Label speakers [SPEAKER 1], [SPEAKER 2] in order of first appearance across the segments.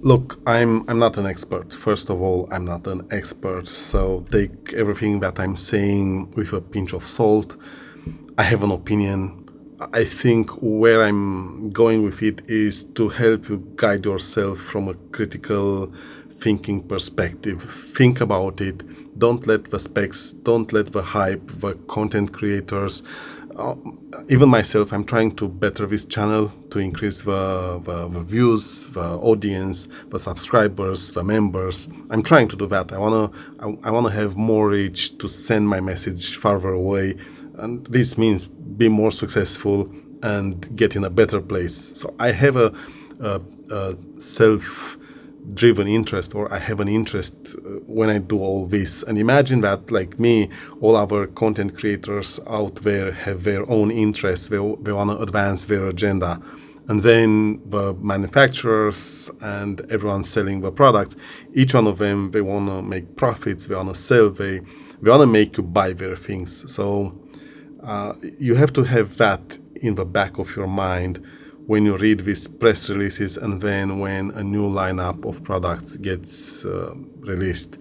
[SPEAKER 1] Look, I'm not an expert. First of all, I'm not an expert, so take everything that I'm saying with a pinch of salt. I have an opinion. I think where I'm going with it is to help you guide yourself from a critical thinking perspective. Think about it. Don't let the specs, don't let the hype, the content creators, uh, even myself, I'm trying to better this channel to increase the views, the audience, the subscribers, the members. I'm trying to do that. I wanna have more reach to send my message farther away, and this means be more successful and get in a better place. So I have a self driven interest, or I have an interest when I do all this. And imagine that, like me, all our content creators out there have their own interests. They want to advance their agenda. And then the manufacturers and everyone selling the products, each one of them, they want to make profits, they want to sell, they want to make you buy their things. So you have to have that in the back of your mind when you read these press releases, and then when a new lineup of products gets released.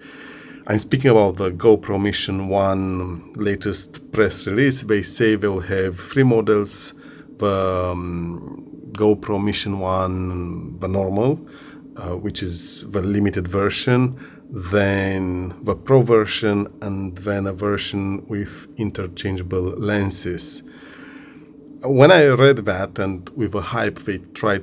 [SPEAKER 1] I'm speaking about the GoPro Mission One latest press release. They say they will have three models: the GoPro Mission One, the normal, which is the limited version, then the Pro version, and then a version with interchangeable lenses. When I read that, and with a hype they tried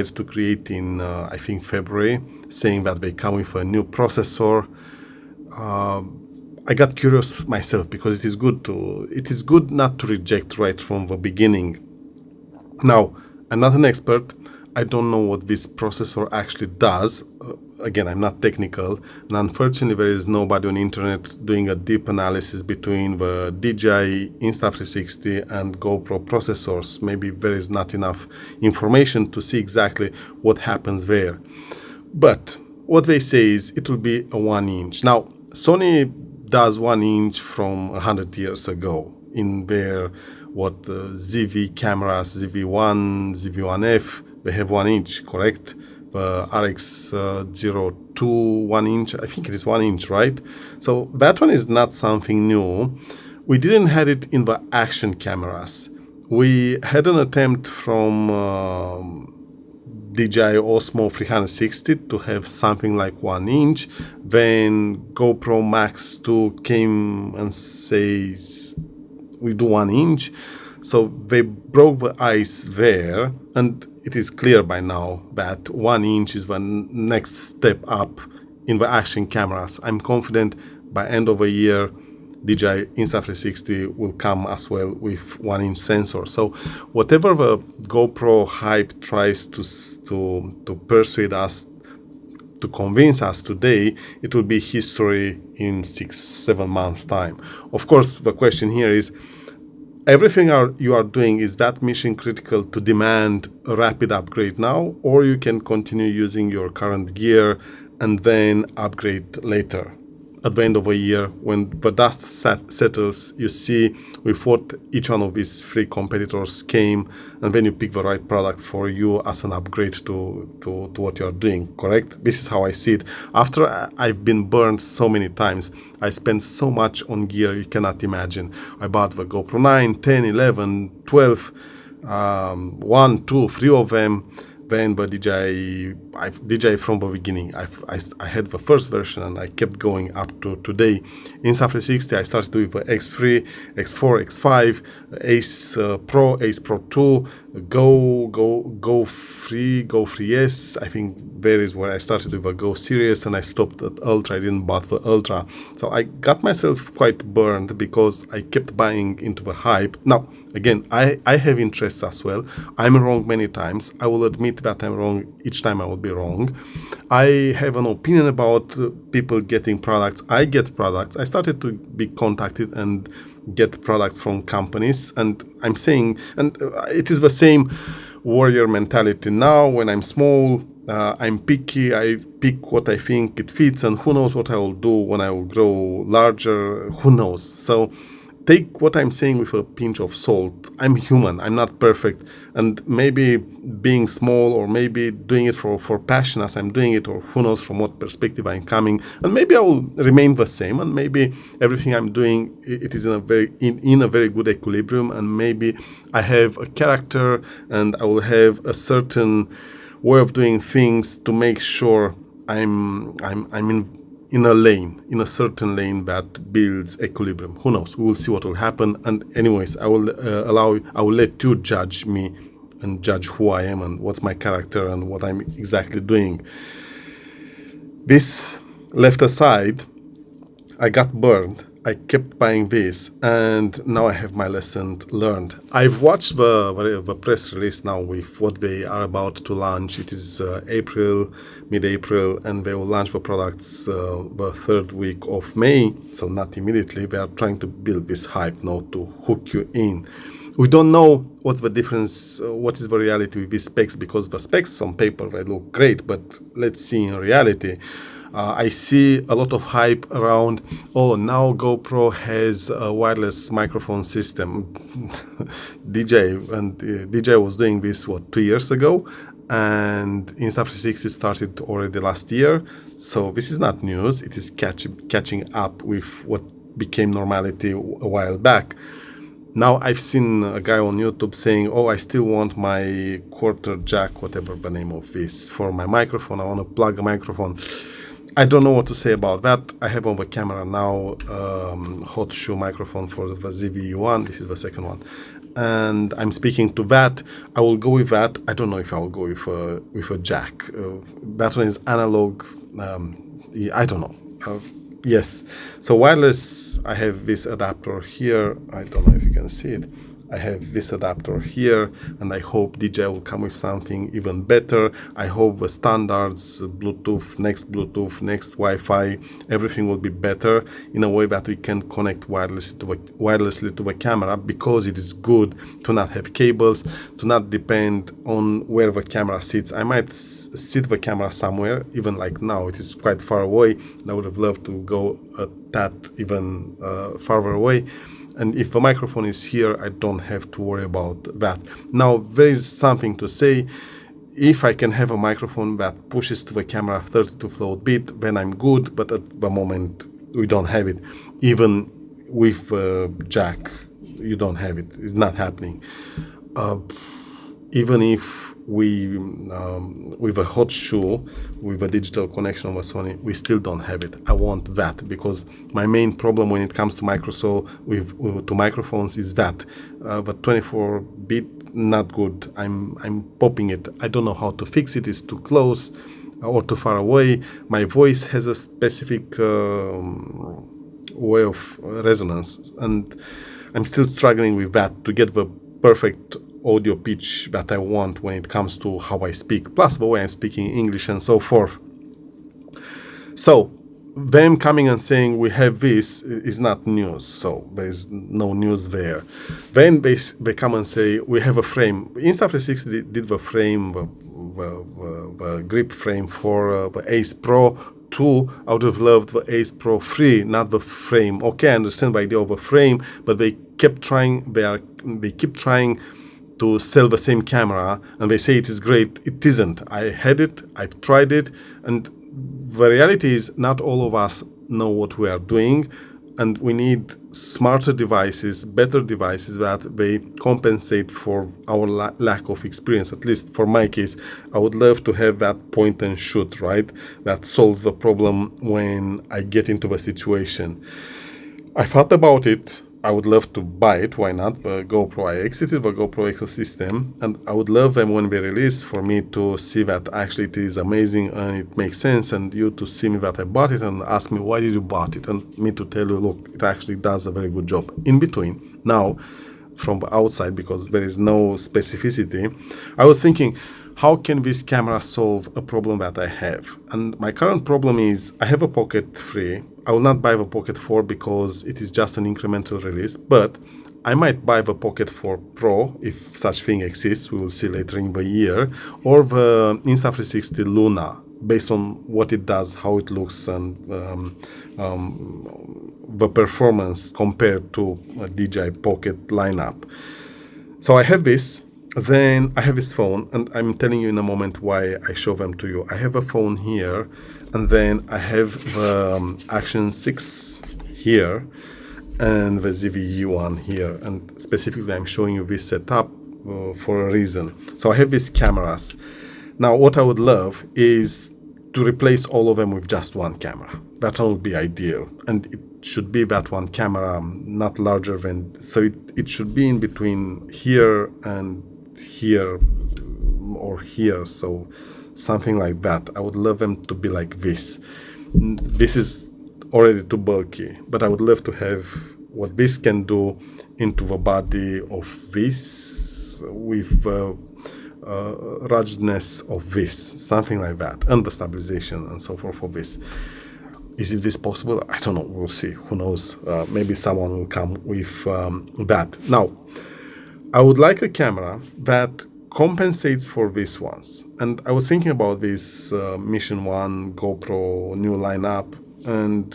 [SPEAKER 1] to create in I think February, saying that they come with a new processor, I got curious myself, because it is good not to reject right from the beginning. Now, I'm not an expert. I don't know what this processor actually does. Again, I'm not technical, and unfortunately there is nobody on the internet doing a deep analysis between the DJI Insta360 and GoPro processors. Maybe there is not enough information to see exactly what happens there. But what they say is it will be a 1 inch. Now, Sony does 1 inch from 100 years ago in their ZV cameras, ZV1, ZV1F. They have 1 inch, correct? The RX02 1 inch, I think it is 1 inch, right? So that one is not something new. We didn't have it in the action cameras. We had an attempt from DJI Osmo 360 to have something like 1 inch. Then GoPro Max 2 came and says we do 1 inch. So they broke the ice there, and it is clear by now that 1 inch is the next step up in the action cameras. I'm confident by end of the year, DJI Insta360 will come as well with 1 inch sensor. So whatever the GoPro hype tries to persuade us, to convince us today, it will be history in 6-7 months time. Of course, the question here is, everything you are doing, is that mission critical to demand a rapid upgrade now, or you can continue using your current gear and then upgrade later at the end of a year when the dust settles? You see with what each one of these three competitors came, and then you pick the right product for you as an upgrade to what you are doing, correct? This is how I see it. After I've been burned so many times, I spent so much on gear you cannot imagine. I bought the GoPro 9, 10, 11, 12, 1, 2, 3 of them. Then the DJI from the beginning. I had the first version and I kept going up to today. Insta360, I started with the X3, X4, X5, Ace Pro, Ace Pro 2, Go 3S. I think there is where I started with a Go Series, and I stopped at Ultra. I didn't buy the Ultra. So I got myself quite burned because I kept buying into the hype. Now, again, I have interests as well. I'm wrong many times. I will admit that I'm wrong. Each time I will be wrong. I have an opinion about people getting products. I get products. I started to be contacted and get products from companies. And I'm saying, and it is the same warrior mentality now. When I'm small, I'm picky. I pick what I think it fits, and who knows what I will do when I will grow larger. Who knows? So take what I'm saying with a pinch of salt. I'm human, I'm not perfect, and maybe being small, or maybe doing it for passion as I'm doing it, or who knows from what perspective I'm coming, and maybe I will remain the same, and maybe everything I'm doing, it is in a very good equilibrium, and maybe I have a character and I will have a certain way of doing things to make sure I'm in a lane, in a certain lane that builds equilibrium. Who knows? We will see what will happen. And anyways, I will let you judge me and judge who I am and what's my character and what I'm exactly doing. This left aside, I got burned. I kept buying this, and now I have my lesson learned. I've watched the press release now with what they are about to launch. It is mid-April, and they will launch the products the third week of May, so not immediately. They are trying to build this hype now to hook you in. We don't know what's the difference, what is the reality with these specs, because the specs on paper, they look great, but let's see in reality. I see a lot of hype around, oh, now GoPro has a wireless microphone system. DJI was doing this, 2 years ago? And Insta360 started already last year. So this is not news. It is catching up with what became normality a while back. Now I've seen a guy on YouTube saying, oh, I still want my quarter jack, whatever the name of this, for my microphone. I want to plug a microphone. I don't know what to say about that. I have on the camera now hot shoe microphone for the ZV-1. This is the second one. And I'm speaking to that. I will go with that. I don't know if I will go with a jack. That one is analog. I don't know. Yes. So wireless, I have this adapter here. I don't know if you can see it. I have this adapter here, and I hope DJI will come with something even better. I hope the standards, Bluetooth, next Wi-Fi, everything will be better in a way that we can connect wirelessly to the camera, because it is good to not have cables, to not depend on where the camera sits. I might sit the camera somewhere, even like now, it is quite far away. I would have loved to go a tad even farther away. And if the microphone is here, I don't have to worry about that. Now, there is something to say. If I can have a microphone that pushes to the camera 32 float bit, then I'm good. But at the moment, we don't have it. Even with jack, you don't have it. It's not happening. Even if we, with a hot shoe, with a digital connection of a Sony, we still don't have it. I want that, because my main problem when it comes to microphones is that the 24-bit not good. I'm popping it. I don't know how to fix it. It's too close or too far away. My voice has a specific way of resonance, and I'm still struggling with that to get the perfect audio pitch that I want when it comes to how I speak, plus the way I'm speaking English and so forth. So them coming and saying we have this is not news, so there is no news there. Then they come and say we have a frame. Insta360 did the frame, the grip frame for the Ace Pro 2. I would have loved the Ace Pro 3, not the frame. Okay, I understand the idea of a frame, but they keep trying to sell the same camera, and they say it is great. It isn't. I had it, I've tried it, and the reality is not all of us know what we are doing, and we need smarter devices, better devices that they compensate for our lack of experience. At least for my case, I would love to have that point and shoot, right? That solves the problem when I get into the situation. I thought about it. I would love to buy it. Why not? The GoPro, I exited the GoPro ecosystem, and I would love them when they release for me to see that actually it is amazing and it makes sense, and you to see me that I bought it and ask me why did you bought it, and me to tell you, look, it actually does a very good job. In between, now, from the outside, because there is no specificity, I was thinking, how can this camera solve a problem that I have? And my current problem is I have a Pocket 3. I will not buy the Pocket 4 because it is just an incremental release, but I might buy the Pocket 4 Pro if such thing exists. We will see later in the year, or the Insta360 Luna, based on what it does, how it looks, and the performance compared to a DJI Pocket lineup. So I have this, then I have this phone, and I'm telling you in a moment why I show them to you. I have a phone here, and then I have the Action 6 here, and the ZVE one here. And specifically, I'm showing you this setup for a reason. So I have these cameras. Now, what I would love is to replace all of them with just one camera. That would be ideal. And it should be that one camera, not larger than, so it should be in between here and here or here. So something like that. I would love them to be like this. This is already too bulky, but I would love to have what this can do into the body of this with ruggedness of this, something like that, and the stabilization and so forth for this. Is it this possible? I don't know. We'll see. Who knows? Maybe someone will come with that. Now, I would like a camera that compensates for these ones. And I was thinking about this Mission One GoPro new lineup, and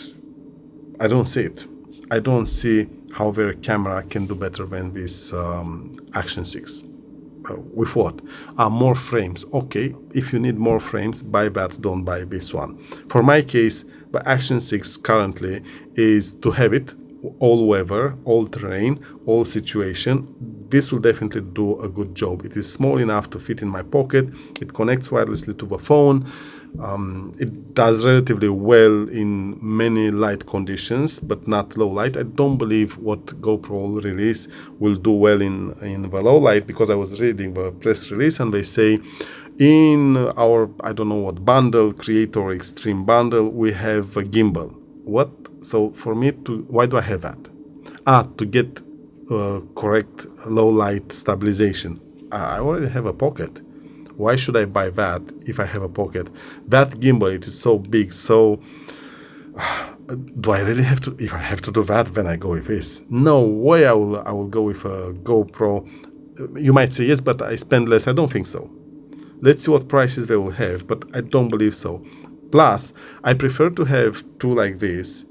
[SPEAKER 1] I don't see it. I don't see how their camera can do better than this Action 6. With what? More frames. Okay, if you need more frames, buy that, don't buy this one. For my case, the Action 6 currently is to have it all weather, all terrain, all situation. This will definitely do a good job. It is small enough to fit in my pocket. It connects wirelessly to the phone. It does relatively well in many light conditions, but not low light. I don't believe what GoPro will release will do well in the low light, because I was reading the press release and they say in our, I don't know what bundle, Creator Extreme bundle, we have a gimbal. What? So for me why do I have that? To get correct low light stabilization. I already have a pocket. Why should I buy that if I have a pocket? That gimbal, it is so big, so do I really have to? If I have to do that, then I go with this. No way I will go with a GoPro. You might say, yes, but I spend less. I don't think so. Let's see what prices they will have, but I don't believe so. Plus, I prefer to have two like this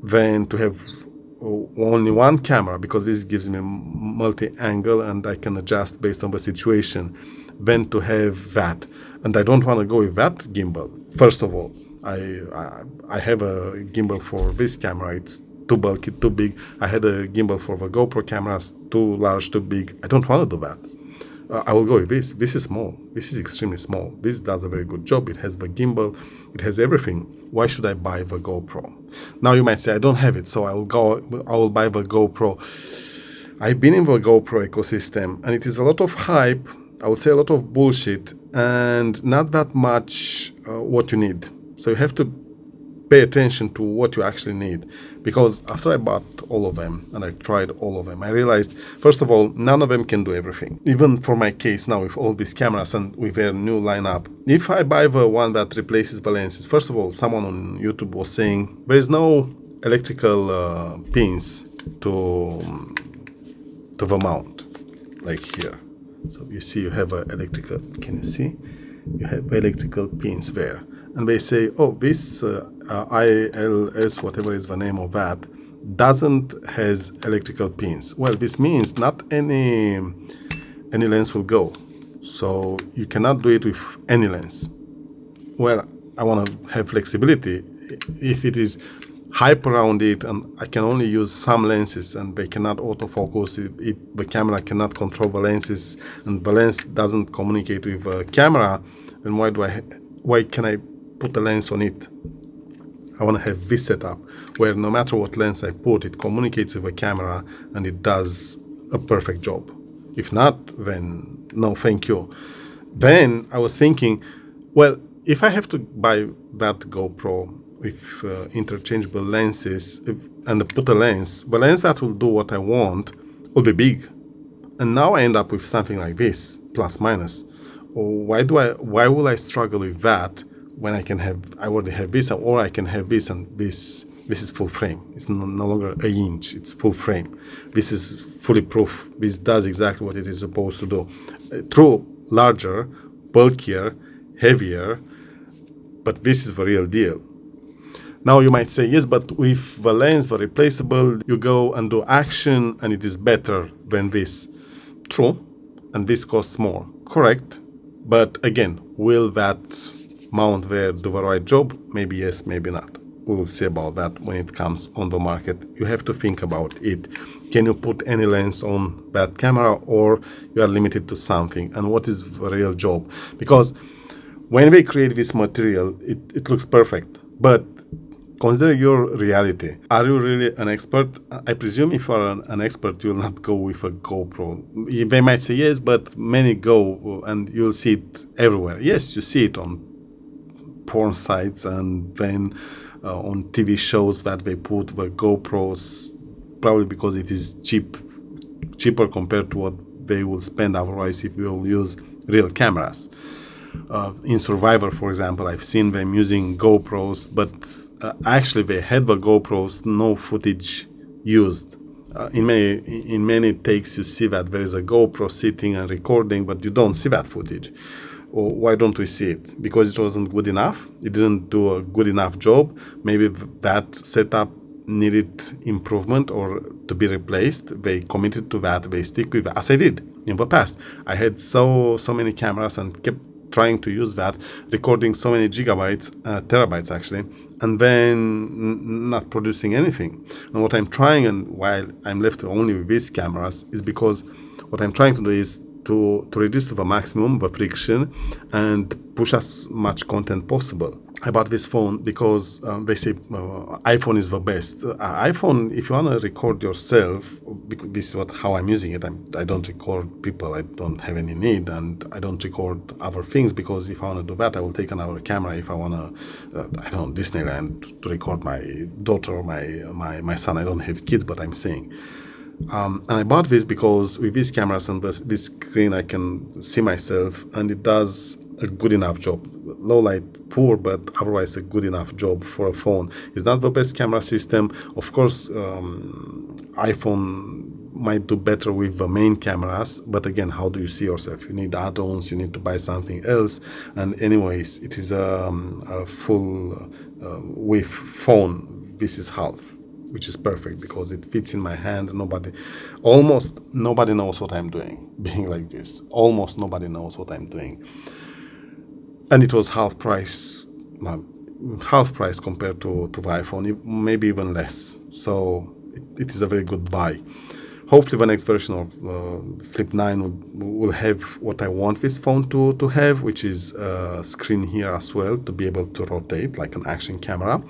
[SPEAKER 1] than to have only one camera, because this gives me multi-angle and I can adjust based on the situation, than to have that. And I don't want to go with that gimbal. First of all, I have a gimbal for this camera. It's too bulky, too big. I had a gimbal for the GoPro cameras, too large, too big. I don't want to do that. I will go with this. This is small. This is extremely small. This does a very good job. It has the gimbal. It has everything. Why should I buy the GoPro? Now you might say, I don't have it, so I will buy the GoPro. I've been in the GoPro ecosystem, and it is a lot of hype. I would say a lot of bullshit, and not that much what you need. So you have to pay attention to what you actually need. Because after I bought all of them, and I tried all of them, I realized, first of all, none of them can do everything. Even for my case now, with all these cameras and with their new lineup, if I buy the one that replaces the lenses, first of all, someone on YouTube was saying, there is no electrical pins to the mount, like here. So you see you have a electrical, can you see? You have electrical pins there. And they say, oh, this ILS, whatever is the name of that, doesn't has electrical pins. Well, this means not any lens will go. So you cannot do it with any lens. Well, I want to have flexibility. If it is hype around it and I can only use some lenses and they cannot autofocus, the camera cannot control the lenses, and the lens doesn't communicate with the camera, then why can I put a lens on it? I want to have this setup where no matter what lens I put, it communicates with the camera and it does a perfect job. If not, then no thank you. Then I was thinking, well, if I have to buy that GoPro with interchangeable lenses and put a lens, the lens that will do what I want will be big. And now I end up with something like this, plus minus. Why will I struggle with that when I already have this, or I can have this, and this is full frame. It's no longer an inch, it's full frame. This is fully proof. This does exactly what it is supposed to do. True, larger, bulkier, heavier, but this is the real deal. Now you might say, yes, but with the lens, the replaceable, you go and do action and it is better than this. True, and this costs more, correct. But again, will that mount there do the right job? Maybe yes, maybe not. We will see about that when it comes on the market. You have to think about it. Can you put any lens on that camera, or you are limited to something? And what is the real job? Because when we create this material, it looks perfect. But consider your reality. Are you really an expert? I presume if you are an expert, you will not go with a GoPro. They might say yes, but many go and you'll see it everywhere. Yes, you see it on porn sites and then on TV shows that they put the GoPros, probably because it is cheaper compared to what they will spend otherwise if we will use real cameras. In Survivor, for example, I've seen them using GoPros, but actually they had the GoPros, no footage used. In many takes you see that there is a GoPro sitting and recording, but you don't see that footage. Or why don't we see it? Because it wasn't good enough? It didn't do a good enough job? Maybe that setup needed improvement or to be replaced. They committed to that, they stick with that, as I did in the past. I had so many cameras and kept trying to use that, recording so many gigabytes, terabytes actually, and then not producing anything. And what I'm trying, and while I'm left only with these cameras, is because what I'm trying to do is to reduce to the maximum the friction and push as much content possible. I bought this phone because they say iPhone is the best. iPhone, if you want to record yourself, this is how I'm using it. I don't record people. I don't have any need, and I don't record other things, because if I want to do that, I will take another camera. If I want to, I don't know, Disneyland to record my daughter or my son. I don't have kids, but I'm saying. And I bought this because with these cameras and this screen, I can see myself, and it does a good enough job. Low light, poor, but otherwise a good enough job for a phone. It's not the best camera system. Of course, iPhone might do better with the main cameras, but again, how do you see yourself? You need add-ons, you need to buy something else. And anyways, it is a full width phone. This is half, which is perfect because it fits in my hand. Almost nobody knows what I'm doing, being like this. Almost nobody knows what I'm doing. And it was half price compared to the iPhone, maybe even less. So it is a very good buy. Hopefully the next version of Flip 9 will have what I want this phone to have, which is a screen here as well, to be able to rotate like an action camera.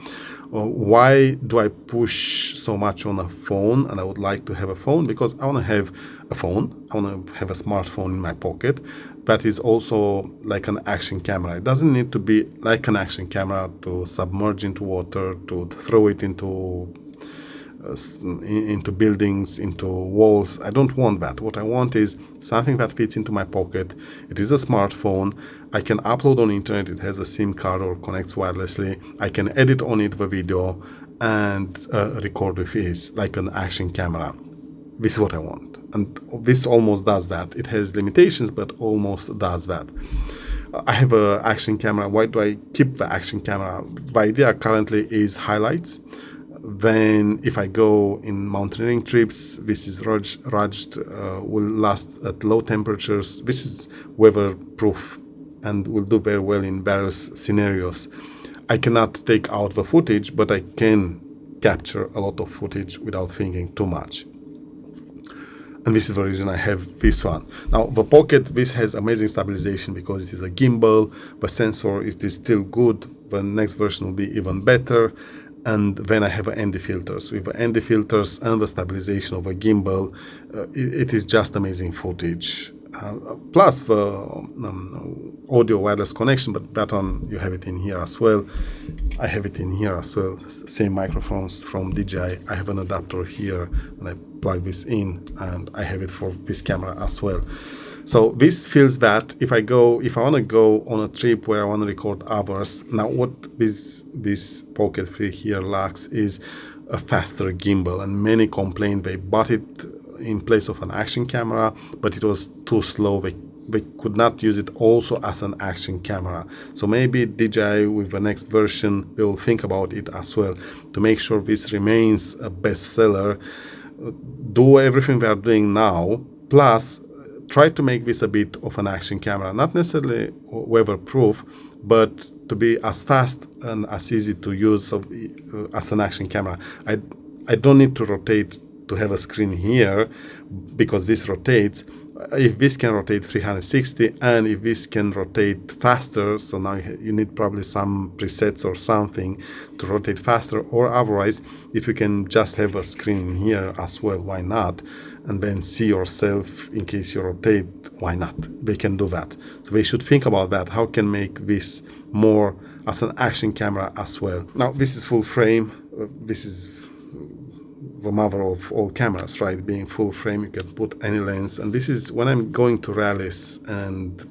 [SPEAKER 1] Why do I push so much on a phone? And I would like to have a phone because I want to have a phone. I want to have a smartphone in my pocket that is also like an action camera. It doesn't need to be like an action camera to submerge into water, to throw it into buildings, into walls. I don't want that. What I want is something that fits into my pocket. It is a smartphone. I can upload on internet. It has a SIM card or connects wirelessly. I can edit on it the video and record with this like an action camera. This is what I want. And this almost does that. It has limitations, but almost does that. I have an action camera. Why do I keep the action camera? The idea currently is highlights. Then if I go in mountaineering trips, this is rugged, will last at low temperatures. This is weather-proof and will do very well in various scenarios. I cannot take out the footage, but I can capture a lot of footage without thinking too much. And this is the reason I have this one. Now, the Pocket, this has amazing stabilization because it is a gimbal. The sensor, it is still good. The next version will be even better. And then I have ND filters. With the ND filters and the stabilization of a gimbal, it is just amazing footage. Plus the audio wireless connection, but that one, you have it in here as well. I have it in here as well. Same microphones from DJI. I have an adapter here, and I plug this in, and I have it for this camera as well. So this feels that if I want to go on a trip where I want to record others, now what this Pocket 3 here lacks is a faster gimbal, and many complain they bought it in place of an action camera, but it was too slow. They we could not use it also as an action camera. So maybe DJI with the next version will think about it as well to make sure this remains a bestseller. Do everything we are doing now, plus try to make this a bit of an action camera, not necessarily weatherproof, but to be as fast and as easy to use as an action camera. I don't need to rotate to have a screen here because this rotates. If this can rotate 360 and if this can rotate faster, so now you need probably some presets or something to rotate faster, or otherwise if you can just have a screen here as well, why not? And then see yourself in case you rotate, why not? They can do that. So they should think about that. How can make this more as an action camera as well? Now this is full frame. This is the mother of all cameras, right? Being full frame, you can put any lens. And this is when I'm going to rallies and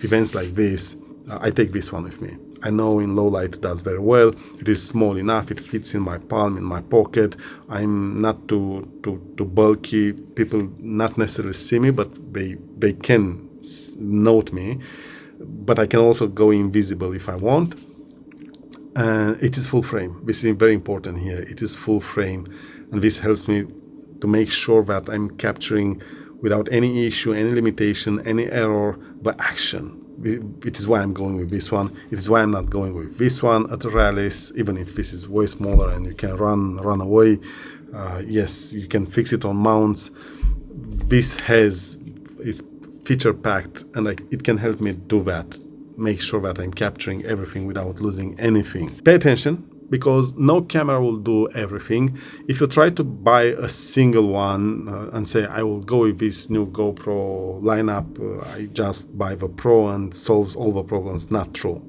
[SPEAKER 1] events like this, I take this one with me. I know in low light it does very well. It is small enough. It fits in my palm, in my pocket. I'm not too bulky. People not necessarily see me, but they can note me. But I can also go invisible if I want. And it is full frame. This is very important here. It is full frame. And this helps me to make sure that I'm capturing without any issue, any limitation, any error, the action. It is why I'm going with this one. It is why I'm not going with this one at the rallies, even if this is way smaller and you can run away. Yes, you can fix it on mounts. This is feature packed, and it can help me do that. Make sure that I'm capturing everything without losing anything. Pay attention, because no camera will do everything. If you try to buy a single one and say, I will go with this new GoPro lineup, I just buy the Pro and solves all the problems, not true.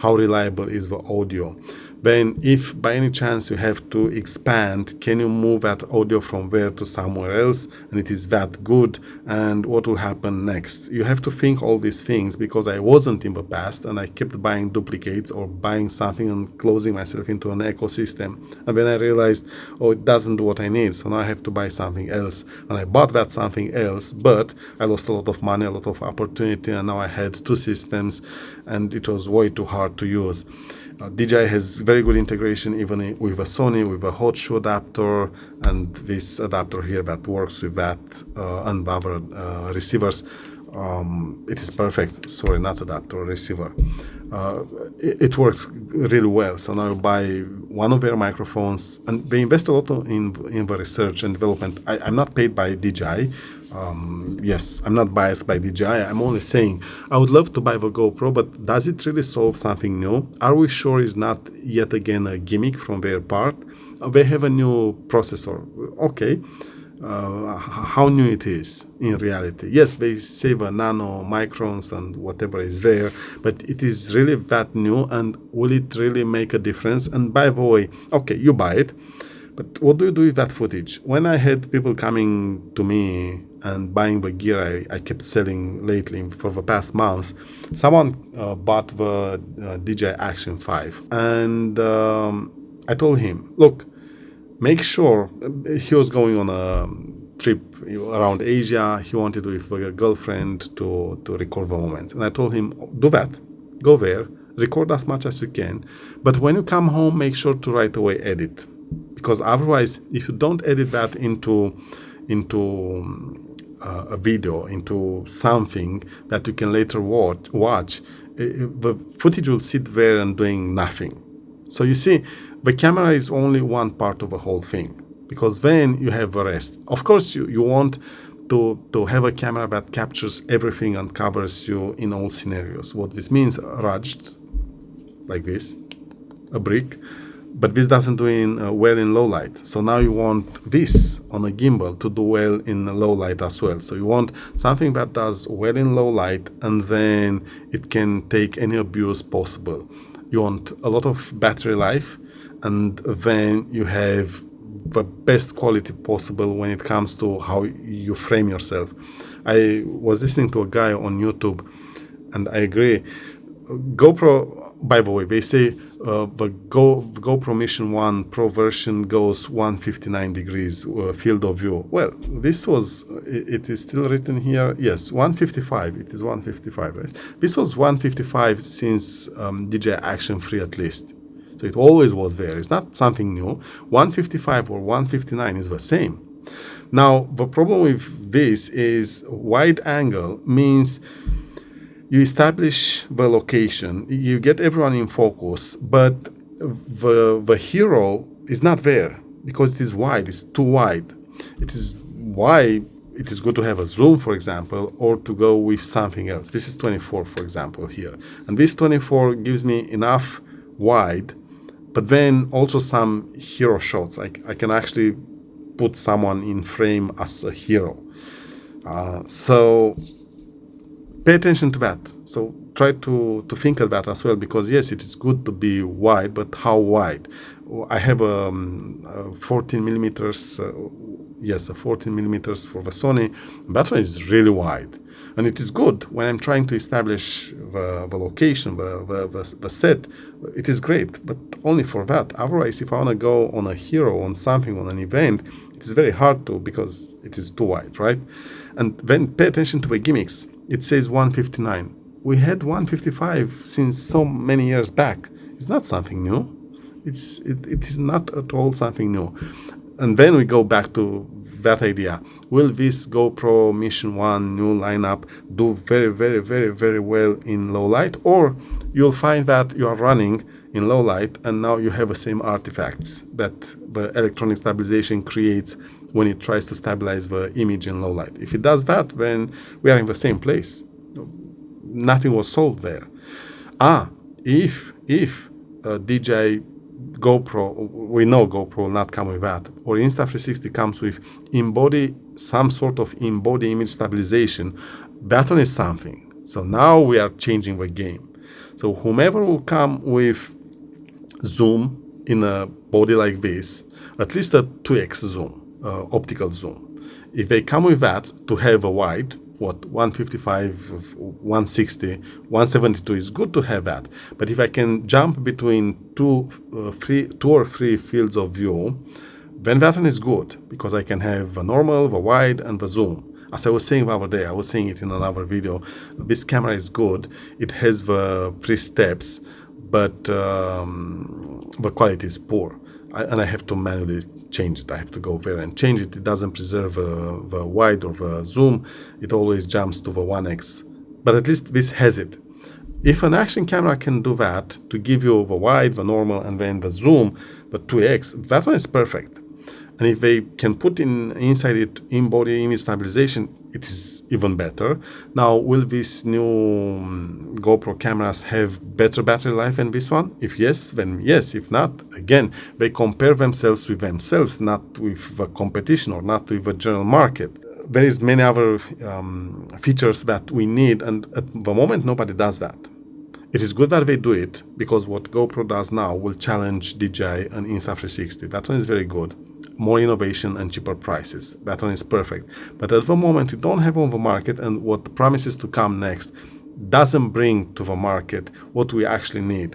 [SPEAKER 1] How reliable is the audio? Then if by any chance you have to expand, can you move that audio from there to somewhere else and it is that good, and what will happen next? You have to think all these things, because I wasn't in the past and I kept buying duplicates or buying something and closing myself into an ecosystem, and then I realized, oh, it doesn't do what I need, so now I have to buy something else, and I bought that something else, but I lost a lot of money, a lot of opportunity, and now I had two systems and it was way too hard to use. DJI has very good integration even with a Sony, with a hot shoe adapter, and this adapter here that works with that and other receivers. It is perfect. Sorry, not adapter, receiver. It works really well. So now you buy one of their microphones, and they invest a lot in the research and development. I'm not paid by DJI. Yes, I'm not biased by DJI. I'm only saying I would love to buy the GoPro, but does it really solve something new? Are we sure it's not yet again a gimmick from their part? They have a new processor. Okay. How new it is in reality? Yes, they save a nano microns and whatever is there, but it is really that new, and will it really make a difference? And by the way, okay, you buy it, but what do you do with that footage? When I had people coming to me and buying the gear I kept selling lately for the past months, someone bought the DJI Action 5, and I told him, look, make sure, he was going on a trip around Asia. He wanted with a girlfriend to record the moment. And I told him, do that. Go there, record as much as you can. But when you come home, make sure to right away edit. Because otherwise, if you don't edit that into a video, into something that you can later watch, the footage will sit there and doing nothing. So you see, the camera is only one part of the whole thing, because then you have the rest. Of course, you want to have a camera that captures everything and covers you in all scenarios. What this means, rugged, like this, a brick, but this doesn't do well in low light. So now you want this on a gimbal to do well in low light as well. So you want something that does well in low light, and then it can take any abuse possible. You want a lot of battery life, and then you have the best quality possible when it comes to how you frame yourself. I was listening to a guy on YouTube, and I agree. GoPro, by the way, they say GoPro Mission One Pro version goes 159 degrees field of view. Well, this was, it is still written here, yes, 155, it is 155, right? This was 155 since DJI Action 3 at least. So it always was there, it's not something new. 155 or 159 is the same. Now, the problem with this is wide angle means you establish the location, you get everyone in focus, but the hero is not there because it is wide, it's too wide. It is why it is good to have a zoom, for example, or to go with something else. This is 24, for example, here. And this 24 gives me enough wide, but then also some hero shots. I can actually put someone in frame as a hero. So pay attention to that. So try to think of that as well, because yes, it is good to be wide, but how wide? I have a 14 millimeters, yes, a 14 millimeters for the Sony. That one is really wide. And it is good when I'm trying to establish the location, the set. It is great, but only for that. Otherwise, if I want to go on a hero, on something, on an event, it is very hard to, because it is too wide, right? And then pay attention to the gimmicks. It says 159. We had 155 since so many years back. It's not something new. It is not at all something new. And then we go back to that idea. Will this GoPro Mission One new lineup do very, very, very, very well in low light? Or you'll find that you are running in low light and now you have the same artifacts that the electronic stabilization creates when it tries to stabilize the image in low light. If it does that, then we are in the same place. Nothing was solved there. If DJI GoPro, we know GoPro will not come with that, or Insta360 comes with some sort of in-body image stabilization, that one is something. So now we are changing the game. So whomever will come with zoom in a body like this, at least a 2x zoom, optical zoom. If they come with that to have a wide, 155, 160, 172 is good to have that. But if I can jump between two or three fields of view, then that one is good, because I can have the normal, the wide, and the zoom. As I was saying the other day, I was saying it in another video, this camera is good. It has the 3 steps, but the quality is poor. And I have to manually change it. I have to go there and change it. It doesn't preserve the wide or the zoom. It always jumps to the 1x. But at least this has it. If an action camera can do that, to give you the wide, the normal, and then the zoom, the 2x, that one is perfect. And if they can put inside it in-body image stabilization, it is even better. Now, will these new GoPro cameras have better battery life than this one? If yes, then yes. If not, again, they compare themselves with themselves, not with the competition or not with the general market. There is many other features that we need, and at the moment, nobody does that. It is good that they do it, because what GoPro does now will challenge DJI and Insta360. That one is very good. More innovation and cheaper prices. That one is perfect. But at the moment, we don't have on the market, and what promises to come next doesn't bring to the market what we actually need.